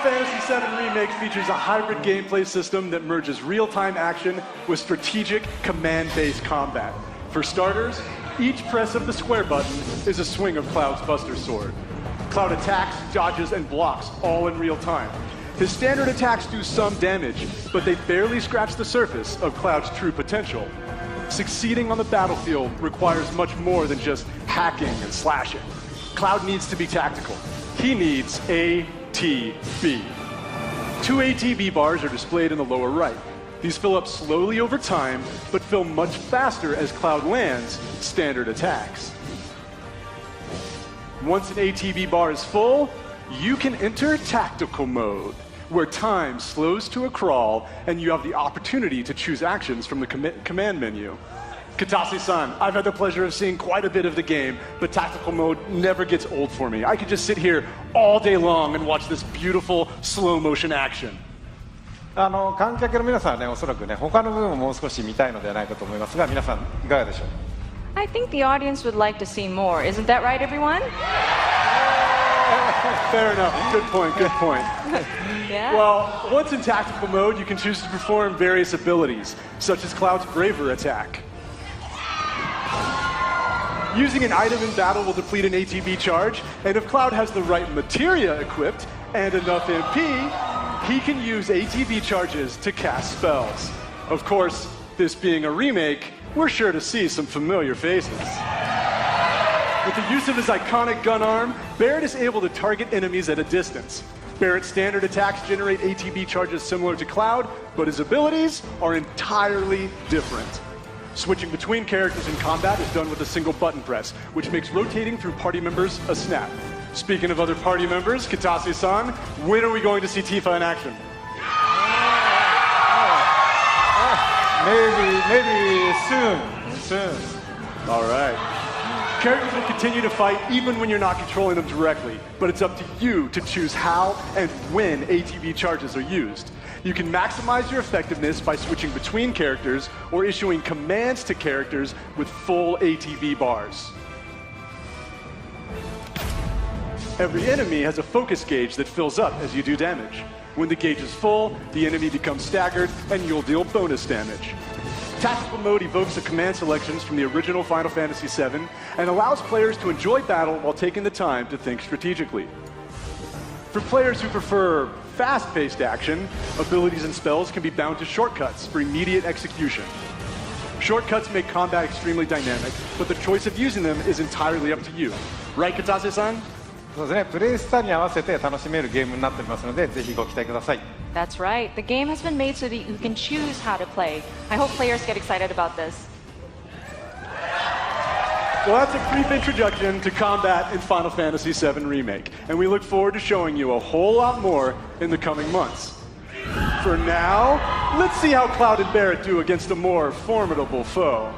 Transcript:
Fantasy VII Remake features a hybrid gameplay system that merges real-time action with strategic command-based combat. For starters, each press of the square button is a swing of Cloud's Buster Sword. Cloud attacks, dodges, and blocks all in real time. His standard attacks do some damage, but they barely scratch the surface of Cloud's true potential. Succeeding on the battlefield requires much more than just hacking and slashing. Cloud needs to be tactical. He needs ATB. 2 ATB bars are displayed in the lower right. These fill up slowly over time, but fill much faster as Cloud lands standard attacks. Once an ATB bar is full, you can enter tactical mode, where time slows to a crawl and you have the opportunity to choose actions from the command menu. Katase-san, I've had the pleasure of seeing quite a bit of the game, but tactical mode never gets old for me. I could just sit here all day long and watch this beautiful slow motion action. 観客の皆さんはね、おそらくね、他の部分ももう少し見たいのではないかと思いますが、皆さんいかがでしょう? I think the audience would like to see more. Isn't that right, everyone? Fair enough. Good point, good point. Yeah. Well, once in tactical mode, you can choose to perform various abilities, such as Cloud's Braver attack. Using an item in battle will deplete an ATB charge, and if Cloud has the right materia equipped and enough MP, he can use ATB charges to cast spells. Of course, this being a remake, we're sure to see some familiar faces. With the use of his iconic gun arm, Barrett is able to target enemies at a distance. Barrett's standard attacks generate ATB charges similar to Cloud, but his abilities are entirely different. Switching between characters in combat is done with a single button press, which makes rotating through party members a snap. Speaking of other party members, Katase-san, when are we going to see Tifa in action? Maybe soon. All right. Characters will continue to fight even when you're not controlling them directly, but it's up to you to choose how and when ATB charges are used. You can maximize your effectiveness by switching between characters or issuing commands to characters with full ATB bars. Every enemy has a focus gauge that fills up as you do damage. When the gauge is full, the enemy becomes staggered and you'll deal bonus damage. Tactical mode evokes the command selections from the original Final Fantasy VII and allows players to enjoy battle while taking the time to think strategically. For players who prefer fast-paced action, abilities and spells can be bound to shortcuts for immediate execution. Shortcuts make combat extremely dynamic, but the choice of using them is entirely up to you. Right, Katase-san? そうですね、プレイスタイルに合わせて楽しめるゲームになっておりますので、ぜひご期待ください。That's right. The game has been made so that you can choose how to play. I hope players get excited about this. Well, that's a brief introduction to combat in Final Fantasy VII Remake, and we look forward to showing you a whole lot more in the coming months. For now, let's see how Cloud and Barrett do against a more formidable foe.